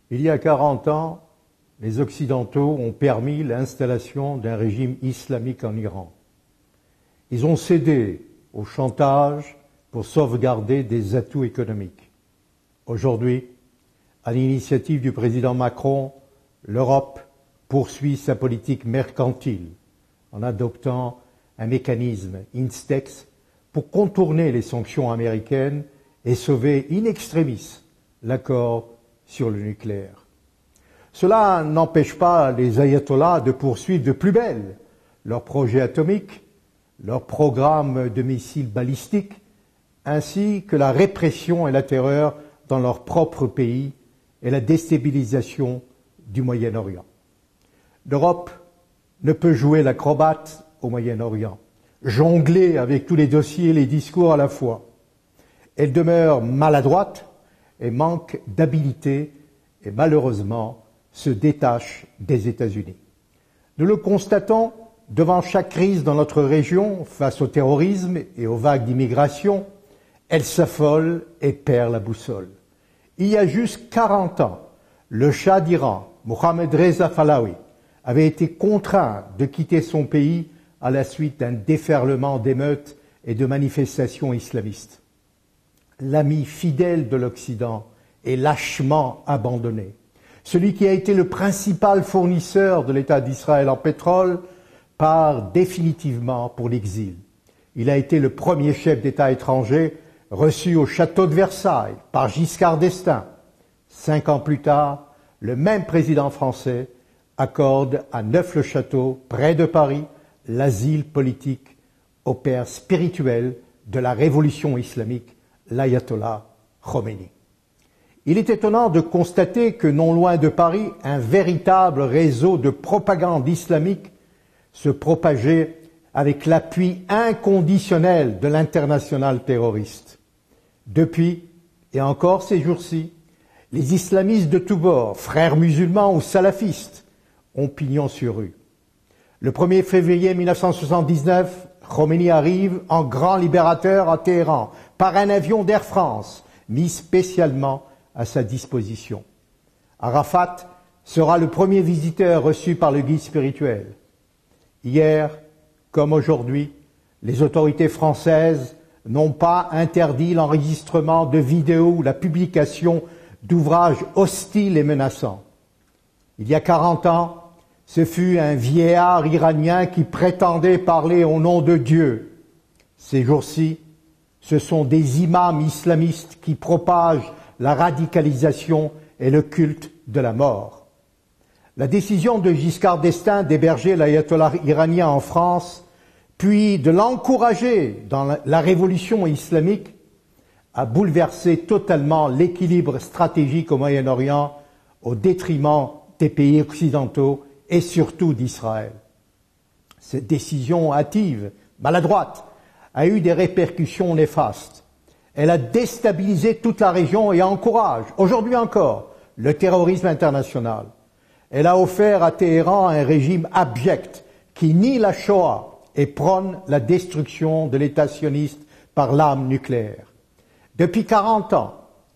Il y a 40 ans, les Occidentaux ont permis l'installation d'un régime islamique en Iran. Ils ont cédé au chantage pour sauvegarder des atouts économiques. Aujourd'hui, à l'initiative du président Macron, l'Europe poursuit sa politique mercantile en adoptant un mécanisme Instex pour contourner les sanctions américaines et sauver in extremis l'accord sur le nucléaire. Cela n'empêche pas les ayatollahs de poursuivre de plus belle leurs projets atomiques, leurs programmes de missiles balistiques, ainsi que la répression et la terreur dans leur propre pays et la déstabilisation du Moyen-Orient. L'Europe ne peut jouer l'acrobate au Moyen-Orient, jongler avec tous les dossiers et les discours à la fois. Elle demeure maladroite et manque d'habileté et malheureusement se détache des États-Unis. Nous le constatons devant chaque crise dans notre région, face au terrorisme et aux vagues d'immigration, elle s'affole et perd la boussole. Il y a juste 40 ans, le Shah d'Iran, Mohammad Reza Pahlavi, avait été contraint de quitter son pays à la suite d'un déferlement d'émeutes et de manifestations islamistes. L'ami fidèle de l'Occident est lâchement abandonné. Celui qui a été le principal fournisseur de l'État d'Israël en pétrole part définitivement pour l'exil. Il a été le premier chef d'État étranger reçu au château de Versailles par Giscard d'Estaing. 5 ans plus tard, le même président français accorde à Neuf-le-Château, près de Paris, l'asile politique au père spirituel de la révolution islamique, l'ayatollah Khomeini. Il est étonnant de constater que non loin de Paris, un véritable réseau de propagande islamique se propageait avec l'appui inconditionnel de l'internationale terroriste. Depuis, et encore ces jours-ci, les islamistes de tous bords, frères musulmans ou salafistes, ont pignon sur rue. Le 1er février 1979, Khomeini arrive en grand libérateur à Téhéran par un avion d'Air France mis spécialement à sa disposition. Arafat sera le premier visiteur reçu par le guide spirituel. Hier, comme aujourd'hui, les autorités françaises n'ont pas interdit l'enregistrement de vidéos ou la publication d'ouvrages hostiles et menaçants. Il y a 40 ans, ce fut un vieillard iranien qui prétendait parler au nom de Dieu. Ces jours-ci, ce sont des imams islamistes qui propagent la radicalisation et le culte de la mort. La décision de Giscard d'Estaing d'héberger l'ayatollah iranien en France, puis de l'encourager dans la révolution islamique, a bouleversé totalement l'équilibre stratégique au Moyen-Orient au détriment des pays occidentaux et surtout d'Israël. Cette décision hâtive, maladroite, a eu des répercussions néfastes. Elle a déstabilisé toute la région et encourage, aujourd'hui encore, le terrorisme international. Elle a offert à Téhéran un régime abject qui nie la Shoah et prône la destruction de l'État sioniste par l'arme nucléaire. Depuis 40 ans,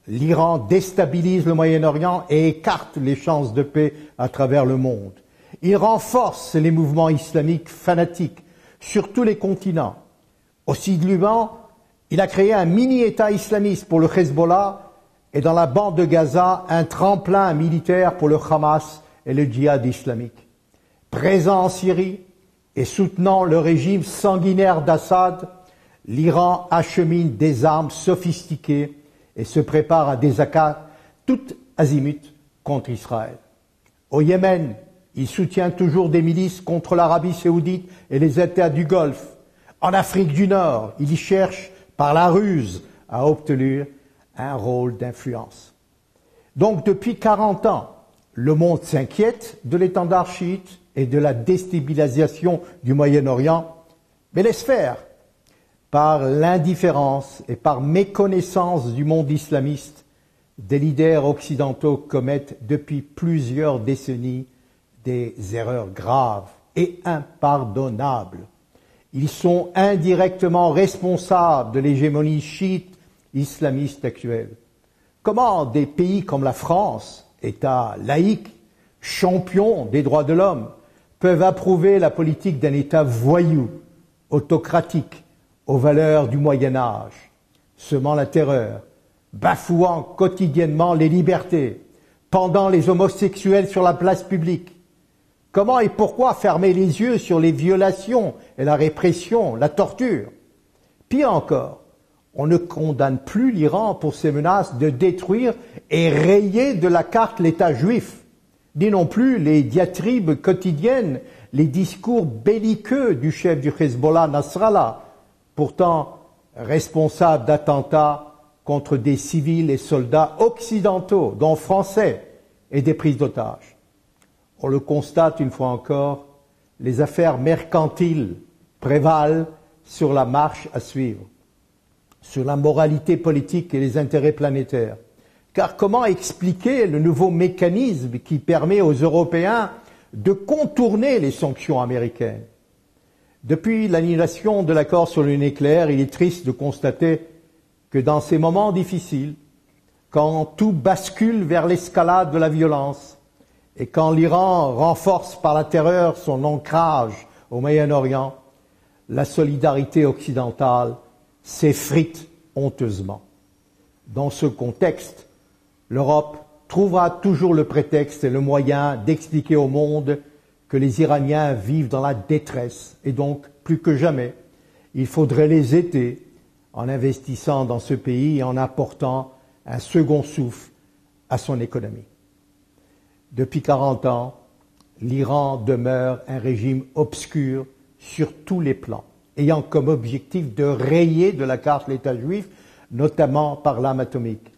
l'Iran déstabilise le Moyen-Orient et écarte les chances de paix à travers le monde. Il renforce les mouvements islamiques fanatiques sur tous les continents. Au Liban, il a créé un mini-État islamiste pour le Hezbollah et dans la bande de Gaza, un tremplin militaire pour le Hamas et le djihad islamique. Présent en Syrie et soutenant le régime sanguinaire d'Assad, l'Iran achemine des armes sophistiquées et se prépare à des attaques toutes azimuts contre Israël. Au Yémen, il soutient toujours des milices contre l'Arabie saoudite et les États du Golfe. En Afrique du Nord, il y cherche par la ruse à obtenir un rôle d'influence. Donc depuis 40 ans, le monde s'inquiète de l'étendard chiite et de la déstabilisation du Moyen-Orient, mais laisse faire. Par l'indifférence et par méconnaissance du monde islamiste, des leaders occidentaux commettent depuis plusieurs décennies des erreurs graves et impardonnables. Ils sont indirectement responsables de l'hégémonie chiite islamiste actuelle. Comment des pays comme la France État laïque, champion des droits de l'homme, peuvent approuver la politique d'un État voyou, autocratique, aux valeurs du Moyen Âge, semant la terreur, bafouant quotidiennement les libertés, pendant les homosexuels sur la place publique? Comment et pourquoi fermer les yeux sur les violations et la répression, la torture? Pire encore, on ne condamne plus l'Iran pour ses menaces de détruire et rayer de la carte l'État juif, ni non plus les diatribes quotidiennes, les discours belliqueux du chef du Hezbollah, Nasrallah, pourtant responsable d'attentats contre des civils et soldats occidentaux, dont français, et des prises d'otages. On le constate une fois encore, les affaires mercantiles prévalent sur la marche à suivre, sur la moralité politique et les intérêts planétaires. Car comment expliquer le nouveau mécanisme qui permet aux Européens de contourner les sanctions américaines? Depuis l'annulation de l'accord sur le nucléaire, il est triste de constater que dans ces moments difficiles, quand tout bascule vers l'escalade de la violence et quand l'Iran renforce par la terreur son ancrage au Moyen-Orient, la solidarité occidentale s'effrite honteusement. Dans ce contexte, l'Europe trouvera toujours le prétexte et le moyen d'expliquer au monde que les Iraniens vivent dans la détresse et donc, plus que jamais, il faudrait les aider en investissant dans ce pays et en apportant un second souffle à son économie. Depuis 40 ans, l'Iran demeure un régime obscur sur tous les plans, ayant comme objectif de rayer de la carte l'État juif, notamment par l'arme atomique.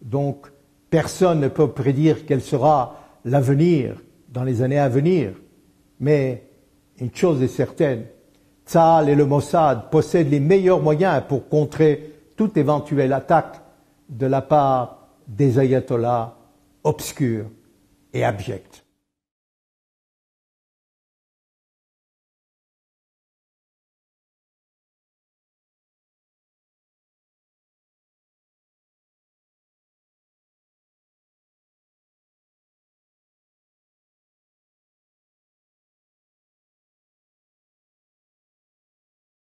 Donc, personne ne peut prédire quel sera l'avenir dans les années à venir. Mais une chose est certaine, Tsahal et le Mossad possèdent les meilleurs moyens pour contrer toute éventuelle attaque de la part des ayatollahs obscurs et abjects.